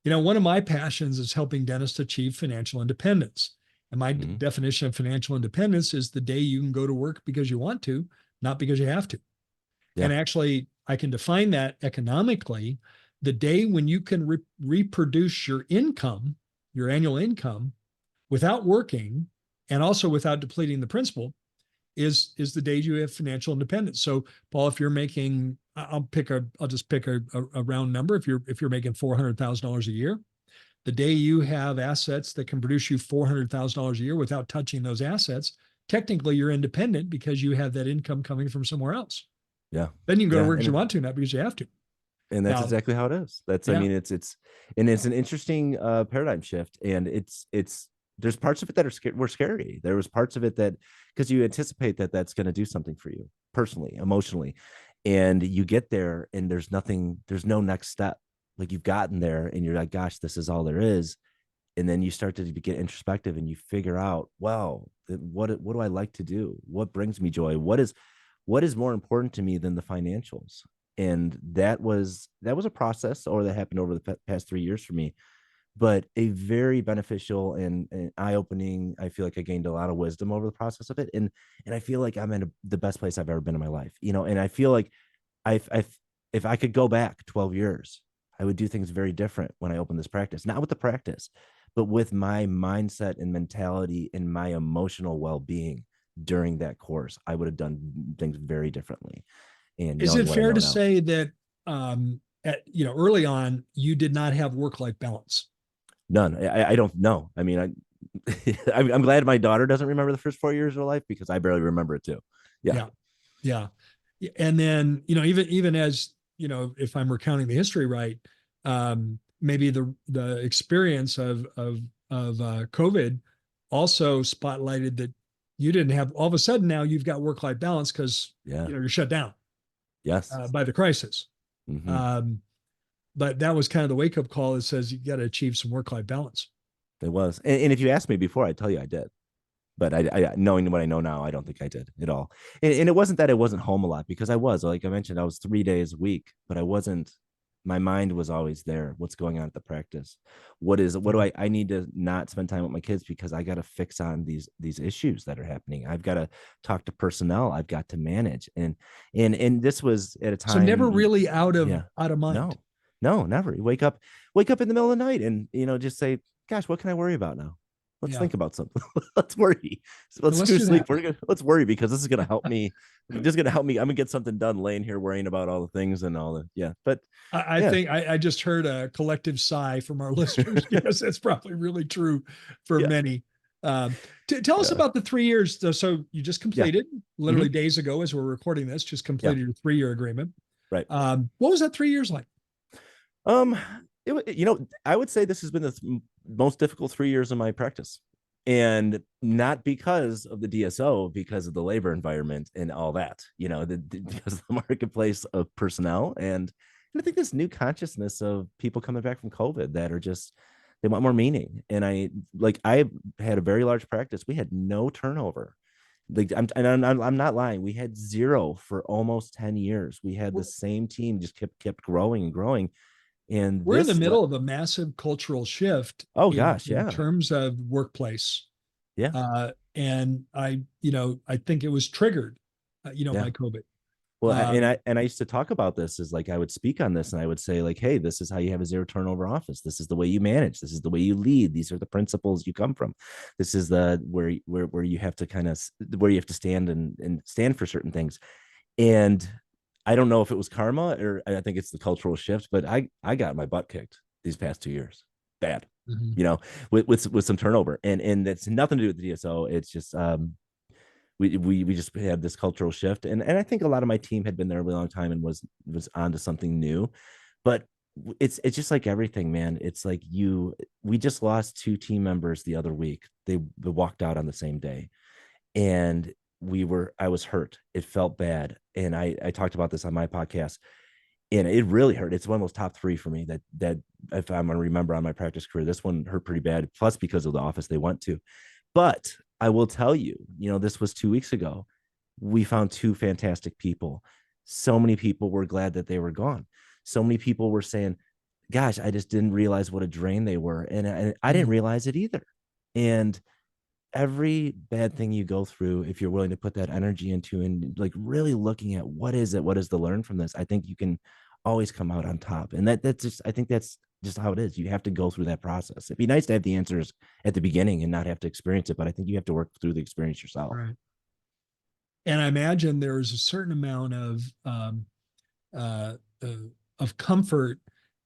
One of my passions is helping dentists achieve financial independence. And my Hmm. definition of financial independence is the day you can go to work because you want to, not because you have to. Yeah. And actually, I can define that economically. The day when you can reproduce your income, your annual income, without working and also without depleting the principal is the day you have financial independence. So, Paul, if you're making, I'll just pick a round number. If you're making $400,000 a year, the day you have assets that can produce you $400,000 a year without touching those assets, technically you're independent because you have that income coming from somewhere else. Yeah. Then you can go to Yeah. work as you want to, not because you have to. And that's Now, exactly how it is. I yeah. mean, and it's an interesting paradigm shift. And there's parts of it that were scary. There was parts of it that, because you anticipate that that's going to do something for you personally, emotionally. And you get there and there's no next step. Like you've gotten there and you're like, gosh, this is all there is. And then you start to get introspective and you figure out, well, what do I like to do? What brings me joy? What is more important to me than the financials? And that was a process, or that happened over the past 3 years for me, but a very beneficial and eye-opening. I feel like I gained a lot of wisdom over the process of it, and I feel like I'm in the best place I've ever been in my life, and I feel like I if I could go back 12 years, I would do things very different when I opened this practice, not with the practice, but with my mindset and mentality and my emotional well-being during that course. I would have done things very differently. And Is knowing it what I fair know to now. say that early on you did not have work-life balance? None. I don't know. I mean, I'm glad my daughter doesn't remember the first 4 years of her life, because I barely remember it too. Yeah. Yeah, yeah. And then even as if I'm recounting the history right, maybe the experience of COVID also spotlighted that you didn't have, all of a sudden now you've got work-life balance because Yeah. you're shut down Yes. by the crisis. Hmm. Um, but that was kind of the wake-up call that says you got to achieve some work-life balance. It was. And if you asked me before, I'd tell you I did. But knowing what I know now, I don't think I did at all. And it wasn't that I wasn't home a lot, because I was, like I mentioned, I was 3 days a week, but I wasn't. My mind was always there. What's going on at the practice? What do Yeah. I need to not spend time with my kids, because I got to fix on these issues that are happening. I've got to talk to personnel. I've got to manage. And this was at a So never time. really out of Yeah. mind. No, no, never. You wake up in the middle of the night and, just say, gosh, what can I worry about now? Let's Yeah. think about something. Let's worry. And Let's let's do do sleep. that. Let's worry, because this is gonna help me. This is gonna help me. I'm gonna get something done laying here worrying about all the things and all the, yeah. But I yeah. think I just heard a collective sigh from our listeners. Yes, that's probably really true for Yeah. many. Tell us Yeah. about the 3 years. So you just Yeah. completed Hmm. literally days ago as we're recording this, just Yeah. completed your 3-year agreement. Right. What was that 3 years like? Um, I would say this has been the most difficult 3 years of my practice, and not because of the DSO, because of the labor environment and all that. Because of the marketplace of personnel, and I think this new consciousness of people coming back from COVID that are just, they want more meaning. And I had a very large practice. We had no turnover. Like I'm not lying. We had zero for almost 10 years. We had the We're, same team, just kept growing and growing. And we're in the middle of a massive cultural shift oh in gosh, yeah. terms of workplace. Yeah. And I think it was triggered, Yeah. by COVID. Well, and Um, I used to talk about this, as like I would speak on this and I would say, like, hey, this is how you have a zero turnover office. This is the way you manage. This is the way you lead. These are the principles you come from. This is the where you have to where you have to stand and stand for certain things. And I don't know if it was karma, or I think it's the cultural shift, but I got my butt kicked these past 2 years. Bad. mhm. With some turnover. And it's nothing to do with the DSO. It's just we just had this cultural shift, and I think a lot of my team had been there a really long time and was onto something new. But it's just like everything, man. It's like we just lost two team members the other week. They walked out on the same day, and I was hurt. It felt bad, and I talked about this on my podcast, and it really hurt. It's one of those top three for me that if I'm gonna remember on my practice career, this one hurt pretty bad. Plus, because of the office they went to. But I will tell you, this was 2 weeks ago. We found two fantastic people. So many people were glad that they were gone. So many people were saying, gosh, I just didn't realize what a drain they were. And I didn't Mm, realize it either. And every bad thing you go through, if you're willing to put that energy into and like really looking at what is it, what is the learn from this, I think you can always come out on top. And that's just, I think that's just how it is. You have to go through that process. It'd be nice to have the answers at the beginning and not have to experience it, but I think you have to work through the experience yourself. right. And I imagine there's a certain amount uh, uh, of comfort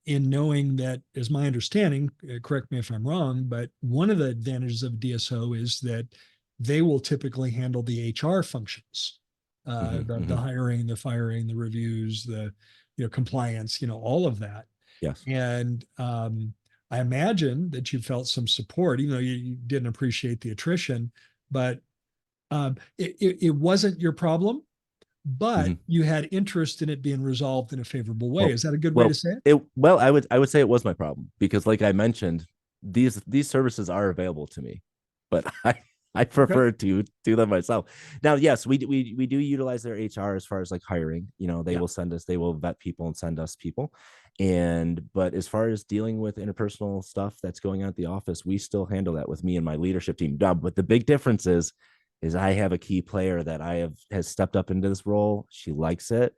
in knowing that, as my understanding, correct me if I'm wrong, but one of the advantages of DSO is that they will typically handle the HR functions, the Hmm. hiring, the firing, the reviews, the compliance, all of that. Yes. And I imagine that you felt some support, even though you didn't appreciate the attrition, but it wasn't your problem, but Hmm. you had interest in it being resolved in a favorable way. Well, Is that a good way to well, say it? I would say it was my problem because, like I mentioned, these services are available to me, but I Okay. prefer to do them myself. Now, yes, we do utilize their HR as far as like hiring. Yeah. They will vet people and send us people, but as far as dealing with interpersonal stuff that's going on at the office, we still handle that with me and my leadership team. Now, but the big difference is I have a key player that has stepped up into this role. She likes it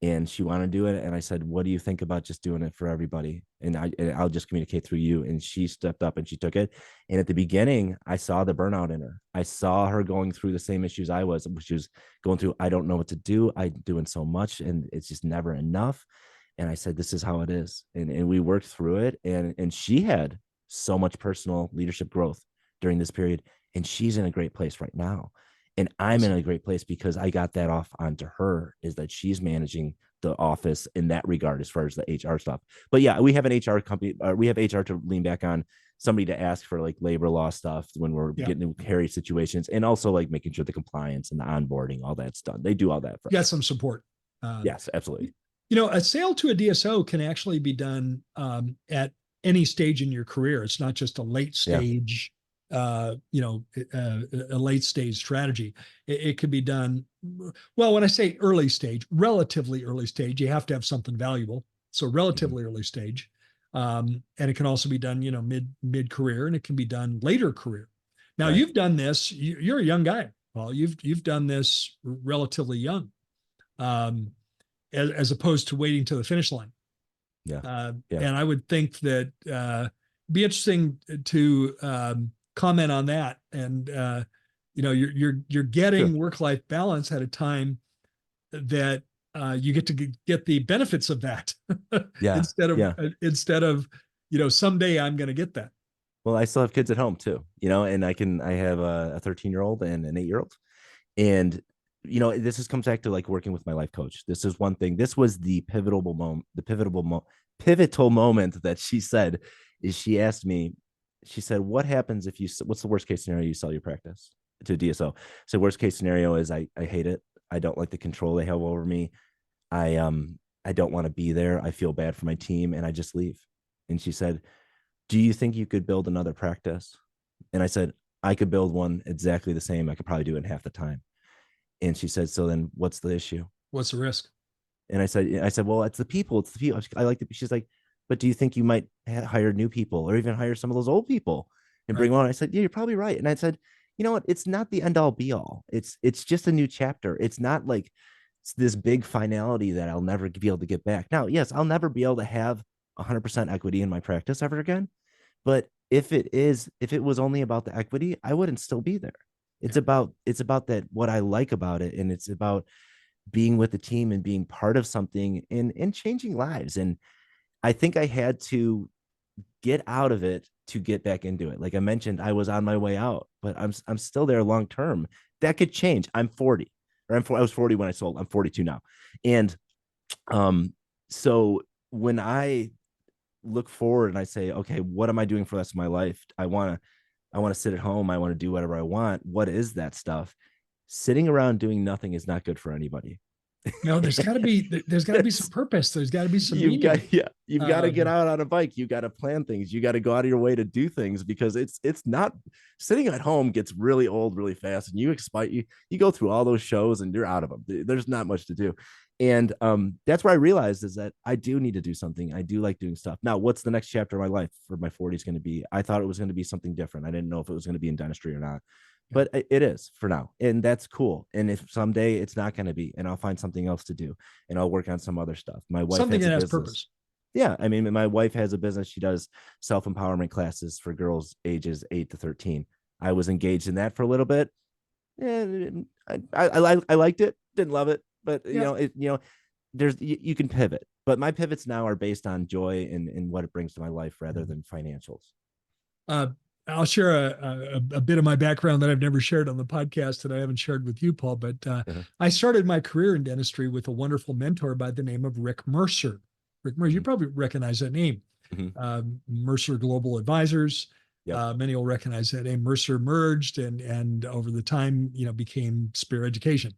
and she wanted to do it. And I said, what do you think about just doing it for everybody? And I'll just communicate through you. And she stepped up and she took it. And at the beginning, I saw the burnout in her. I saw her going through the same issues I was, which was going through, I don't know what to do. I'm doing so much and it's just never enough. And I said, this is how it is. And we worked through it. And she had so much personal leadership growth during this period. And she's in a great place right now. And I'm in Awesome. a great place because I got that off onto her, is that she's managing the office in that regard as far as the HR stuff. But yeah, we have an HR company, we have HR to lean back on, somebody to ask for like labor law stuff when we're Yeah. getting into hairy situations, and also like making sure the compliance and the onboarding, all that's done. They do all that for You got us. some support. Um, Yes, absolutely. a sale to a DSO can actually be done at any stage in your career. It's not just a late Yeah. stage, a late stage strategy. It could be done. Well, when I say early stage, relatively early stage, you have to have something valuable. So Mhm. relatively early stage, and it can also be done, mid career, and it can be done later career. Now Right. you've done this. You're a young guy. Well, you've done this relatively young. Um, as opposed to waiting to the finish line. Yeah. Yeah. And I would think that be interesting to comment on that. And you're Sure. getting work life balance at a time that you get to get the benefits of that Yeah. Yeah. instead of someday I'm going to get that. Well, I still have kids at home too, and I have a 13-year-old and an 8-year-old. And this comes back to like working with my life coach. This is one thing. This was the pivotal moment that she said, is she asked me, she said, what happens if what's the worst case scenario you sell your practice to DSO? So worst case scenario is I hate it. I don't like the control they have over me. I don't want to be there. I feel bad for my team and I just leave. And she said, do you think you could build another practice? And I said, I could build one exactly the same. I could probably do it in half the time. And she said, so then what's the issue? What's the risk? And I said, well, it's the people. It's the people. I like the, she's like, but do you think you might hire new people or even hire some of those old people and bring Right. them on? I said, yeah, you're probably right. And I said, you know what? It's not the end all be all. It's just a new chapter. It's not like it's this big finality that I'll never be able to get back. Now, yes, I'll never be able to have 100% equity in my practice ever again. But if it was only about the equity, I wouldn't still be there. Yeah. It's about that, what I like about it, and it's about being with the team and being part of something and changing lives. And I think I had to get out of it to get back into it. Like I mentioned, I was on my way out, but I'm still there long term. That could change. I'm 40, I was 40 when I sold. I'm 42 now, and um, so when I look forward and I say, okay, what am I doing for the rest of my life? I want to sit at home. I want to do whatever I want. What is that stuff? Sitting around doing nothing is not good for anybody. No, there's got to be some purpose. There's got to be some you've meaning. got yeah, you've got to get Um, out on a bike. You got to plan things. You got to go out of your way to do things because it's not, sitting at home gets really old really fast, and you go through all those shows and you're out of them. There's not much to do. And that's where I realized is that I do need to do something. I do like doing stuff. Now, what's the next chapter of my life for my 40s going to be? I thought it was going to be something different. I didn't know if it was going to be in dentistry or not, Yeah. but it is for now. And that's cool. And if someday it's not going to be, and I'll find something else to do and I'll work on some other stuff. My wife Something has a that has business. purpose. Yeah. I mean, my wife has a business. She does self-empowerment classes for girls ages 8 to 13. I was engaged in that for a little bit. And I liked it, didn't love it, but Yeah. there's you can pivot, but my pivots now are based on joy and what it brings to my life rather than financials. Uh, I'll share a bit of my background that I've never shared on the podcast that I haven't shared with you, Paul. But Uh-huh. I started my career in dentistry with a wonderful mentor by the name of Rick Mercer. Rick Mercer, you Mm-hmm. probably recognize that name. Mm-hmm. Mercer Global Advisors. Yep. Many will recognize that name. Mercer merged and over the time, became Spear Education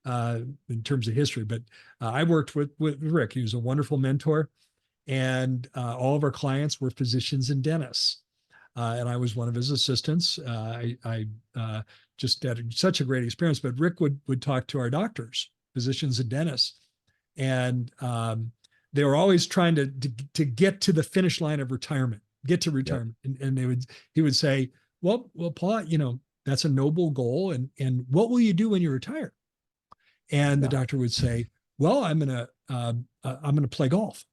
in terms of history. But I worked with Rick. He was a wonderful mentor, and all of our clients were physicians and dentists. And I was one of his assistants. I just had such a great experience. But Rick would talk to our doctors, physicians and dentists, and they were always trying to get to the finish line of retirement, get to Yep. retirement, and he would say, well, Paul, that's a noble goal, and what will you do when you retire? And the Yeah. doctor would say, well, I'm gonna play golf.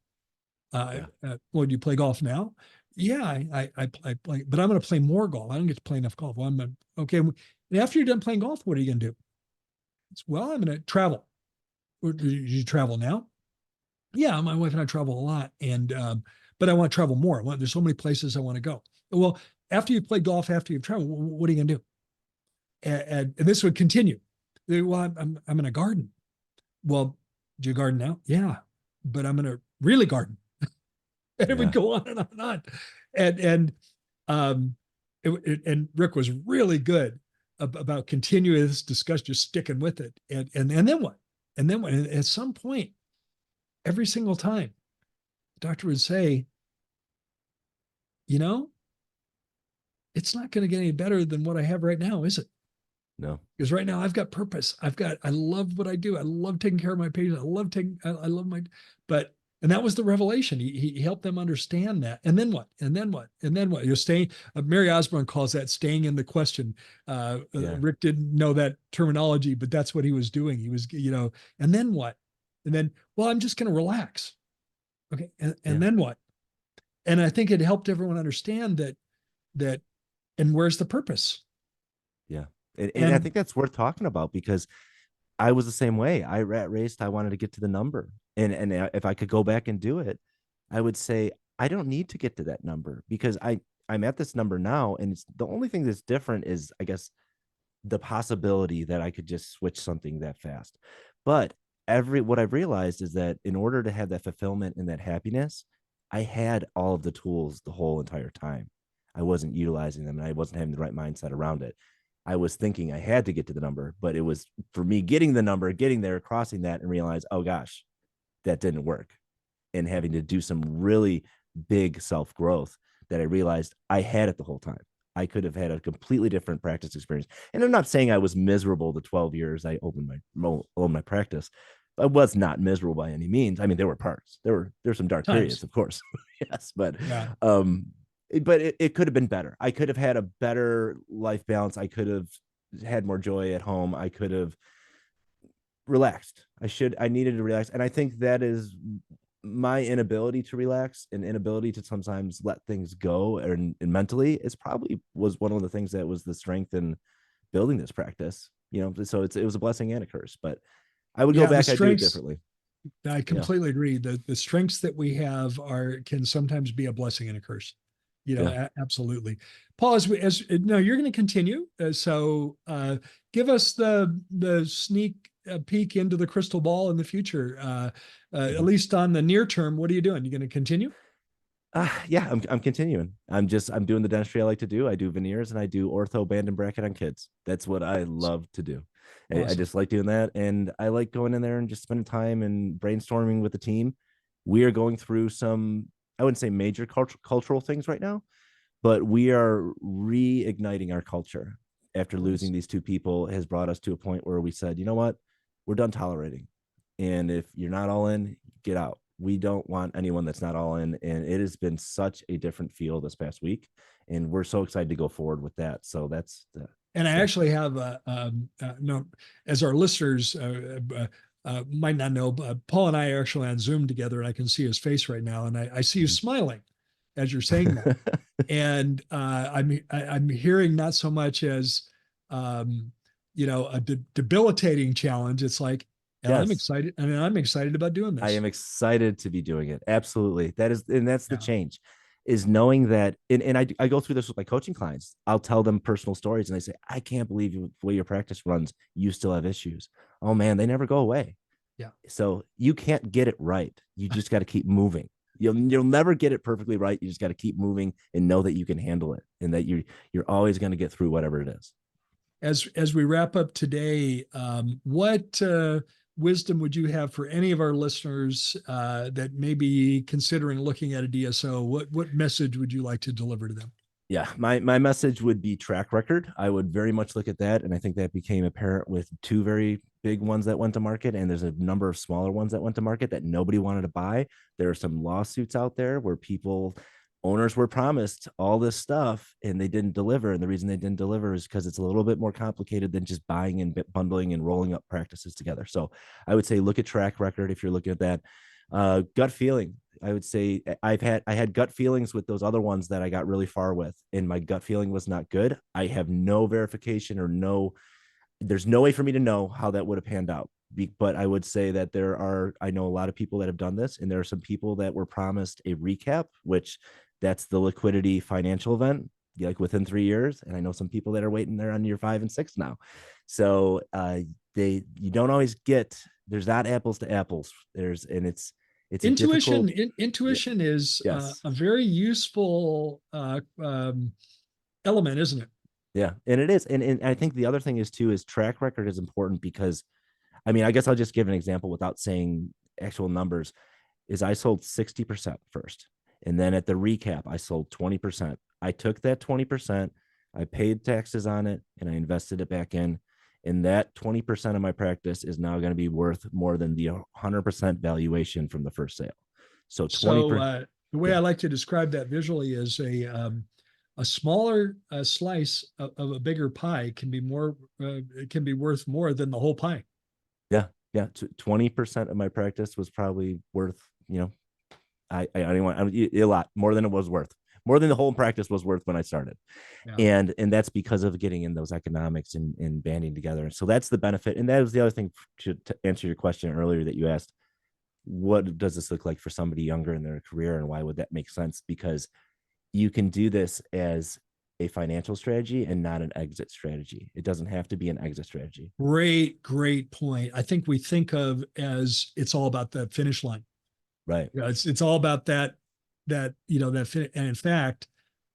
Yeah. Well, do you play golf now? Yeah, I play, but I'm going to play more golf. I don't get to play enough golf. Well, okay. And after you're done playing golf, what are you going to do? Well, I'm going to travel. Do you travel now? Yeah, my wife and I travel a lot, and but I want to travel more. There's so many places I want to go. Well, after you play golf, after you've traveled, what are you going to do? And this would continue. Well, I'm in a garden. Well, do you garden now? Yeah, but I'm going to really garden. And it would Yeah. go on and on and on. And um, and Rick was really good about continuous discussion, just sticking with it. And then what? And then what? And at some point, every single time, the doctor would say, you know, it's not going to get any better than what I have right now, is it? No. Because right now I've got purpose. I love what I do. I love taking care of my patients. I love but, and that was the revelation. He helped them understand that. And then what? And then what? And then what? You're staying, Mary Osborne calls that staying in the question. Yeah. Rick didn't know that terminology, but that's what he was doing. He was, and then what? And then, well, I'm just going to relax. Okay. And Yeah. then what? And I think it helped everyone understand that, and where's the purpose? Yeah. And I And think that's worth talking about because I was the same way. I rat raced. I wanted to get to the number. And if I could go back and do it, I would say, I don't need to get to that number because I'm at this number now. And it's the only thing that's different is, I guess, the possibility that I could just switch something that fast. But what I've realized is that in order to have that fulfillment and that happiness, I had all of the tools the whole entire time. I wasn't utilizing them and I wasn't having the right mindset around it. I was thinking I had to get to the number, but it was for me getting the number, getting there, crossing that, and realize, oh gosh, that didn't work. And having to do some really big self growth that I realized I had it the whole time. I could have had a completely different practice experience. And I'm not saying I was miserable the 12 years I opened my practice. I was not miserable by any means. I mean, there were parts. There's some dark times, periods, of course. Yes, yeah. but it could have been better. I could have had a better life balance. I could have had more joy at home. I could have relaxed. I needed to relax. And I think that is my inability to relax and inability to sometimes let things go and mentally is probably was one of the things that was the strength in building this practice, so it was a blessing and a curse, but I would go Yeah, the back. I'd do it strengths, differently. I Yeah. completely agree. The strengths that we have can sometimes be a blessing and a curse. Yeah. Absolutely. Paul, as no, you're going to continue. Give us the sneak peek into the crystal ball in the future. At Mhm. least on the near term, what are you doing? You going to continue? Yeah, I'm continuing. I'm doing the dentistry I like to do. I do veneers and I do ortho band and bracket on kids. That's what I love to do. I Awesome. just like doing that. And I like going in there and just spending time and brainstorming with the team. We are going through some, I wouldn't say major cultural things right now, but we are reigniting our culture after Nice. losing these two people has brought us to a point where we said, you know what? We're done tolerating. And if you're not all in, get out. We don't want anyone that's not all in. And it has been such a different feel this past week. And we're so excited to go forward with that. So that's the, And I so actually have no, as our listeners might not know, Paul and I are actually on Zoom together, and I can see his face right now, and I see you smiling as you're saying that. And I'm hearing not so much as a debilitating challenge. It's like, and I'm yes, excited. I mean, I'm excited about doing I this. am excited to be doing it. Absolutely. That is, and that's the Yeah. change, is knowing that. And I go through this with my coaching clients. I'll tell them personal stories and they say, I can't believe the way your practice runs, you still have issues. Oh man, they never go away. Yeah. So you can't get it right. You just got to keep moving. You'll never get it perfectly right. You just got to keep moving and know that you can handle it and that you're always going to get through whatever it is. As we wrap up today, what wisdom would you have for any of our listeners that may be considering looking at a DSO? What message would you like to deliver to them? Yeah, my message would be track record. I would very much look at that, and I think that became apparent with two very big ones that went to market, and there's a number of smaller ones that went to market that nobody wanted to buy. There are some lawsuits out there where owners were promised all this stuff and they didn't deliver, and the reason they didn't deliver is because it's a little bit more complicated than just buying and bundling and rolling up practices together. So I would say look at track record if you're looking at that. Gut feeling, I would say I had gut feelings with those other ones that I got really far with, and my gut feeling was not good. I have no verification or there's no way for me to know how that would have panned out. But I would say that I know a lot of people that have done this, and there are some people that were promised a recap, which that's the liquidity financial event, like within 3 years. And I know some people that are waiting there on year 5 and 6 now. So you don't always there's not apples to apples. It's a difficult. Intuition is Yes. a very useful element, isn't it? Yeah. And it is. And I think the other thing is too, is track record is important because, I mean, I guess I'll just give an example without saying actual numbers, is I sold 60% first. And then at the recap, I sold 20%. I took that 20%, I paid taxes on it, and I invested it back in. And that 20% of my practice is now going to be worth more than the 100% valuation from the first sale. So 20%. The way Yeah. I like to describe that visually is a smaller slice of a bigger pie can be more can be worth more than the whole pie. Yeah. Yeah. 20% of my practice was probably worth, I don't want a lot more than it was worth, more than the whole practice was worth when I started. Yeah. And that's because of getting in those economics and banding together. And so that's the benefit. And that was the other thing to answer your question earlier that you asked, what does this look like for somebody younger in their career and why would that make sense? Because you can do this as a financial strategy and not an exit strategy. It doesn't have to be an exit strategy. Great point. I think we think of as it's all about the finish line. Right. Yeah, it's all about that and in fact,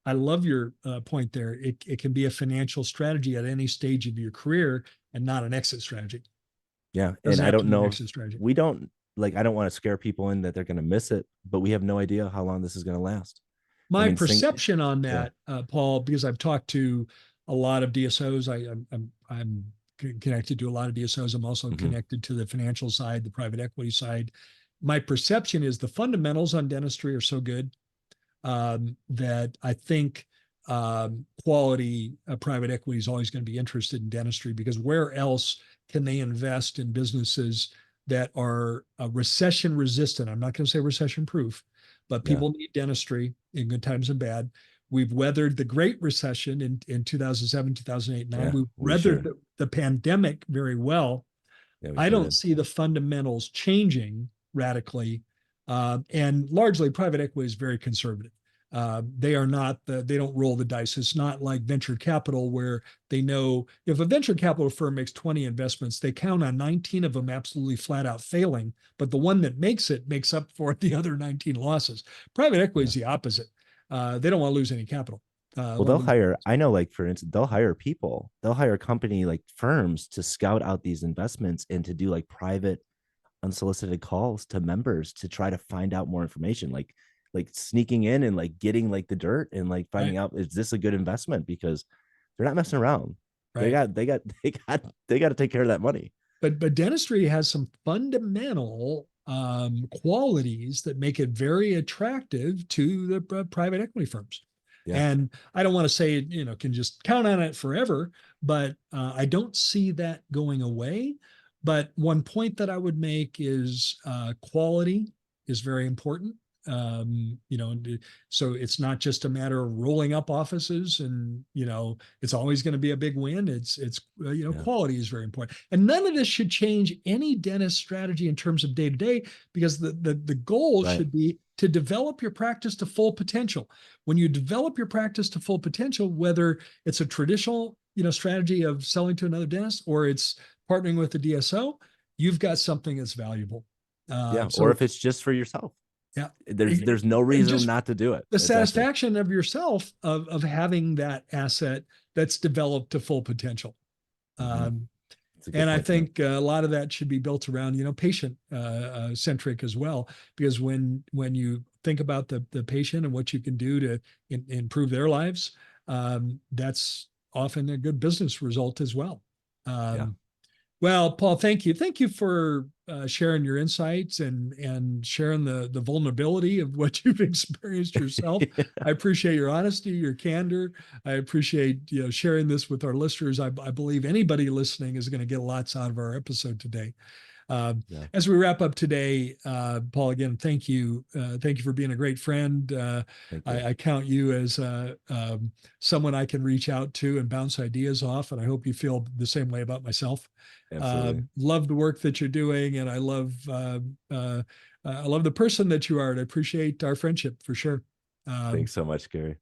I love your point there. It can be a financial strategy at any stage of your career and not an exit strategy. It Yeah. And doesn't I have to don't be an know, exit strategy. we don't I don't want to scare people in that they're going to miss it, but we have no idea how long this is going to last. I My mean, perception on yeah. that, Paul, because I've talked to a lot of DSOs, I'm connected to a lot of DSOs. I'm also Mm-hmm. connected to the financial side, the private equity side. My perception is the fundamentals on dentistry are so good that I think quality private equity is always going to be interested in dentistry because where else can they invest in businesses that are recession resistant? I'm not going to say recession proof, but Yeah. people need dentistry in good times and bad. We've weathered the Great Recession in 2007, 2008, 9. Yeah. We've We weathered sure. the pandemic very well. Yeah, we I sure don't did. see the fundamentals changing radically. And largely, private equity is very conservative. They are not they don't roll the dice. It's not like venture capital where they know if a venture capital firm makes 20 investments, they count on 19 of them absolutely flat out failing, but the one that makes it makes up for the other 19 losses. Private equity Yeah. is the opposite. They don't want to lose any capital. Well, they'll hire, I know, like, for instance, they'll hire company like firms to scout out these investments and to do like private unsolicited calls to members to try to find out more information, like sneaking in and like getting like the dirt and like finding Right, out, is this a good investment? Because they're not messing around. They right. got they got they got they got to take care of that money. but dentistry has some fundamental qualities that make it very attractive to the private equity firms. Yeah. And I don't want to say, can just count on it forever, but I don't see that going away. But one point that I would make is quality is very important. So it's not just a matter of rolling up offices and, it's always going to be a big win. Yeah. Quality is very important. And none of this should change any dentist strategy in terms of day to day, because the goal Right. should be to develop your practice to full potential. When you develop your practice to full potential, whether it's a traditional, strategy of selling to another dentist or it's partnering with the DSO, you've got something that's valuable. Yeah. Or So if it's just for yourself, yeah, there's no and reason just not to do it. the Exactly. satisfaction of yourself of having that asset that's developed to full potential. Mm-hmm. Um, It's a good and I point to make. think a lot of that should be built around, patient centric as well, because when you think about the patient and what you can do to improve their lives, that's often a good business result as well. Yeah. Um, well, Paul, thank you. Thank you for sharing your insights and sharing the vulnerability of what you've experienced yourself. I appreciate your honesty, your candor. I appreciate sharing this with our listeners. I believe anybody listening is going to get lots out of our episode today. Yeah. As we wrap up today, Paul, again, thank you. Thank you for being a great friend. Thank you. I count you as someone I can reach out to and bounce ideas off. And I hope you feel the same way about myself. Absolutely. Love the work that you're doing, and I love the person that you are. And I appreciate our friendship for sure. Thanks so much, Gary.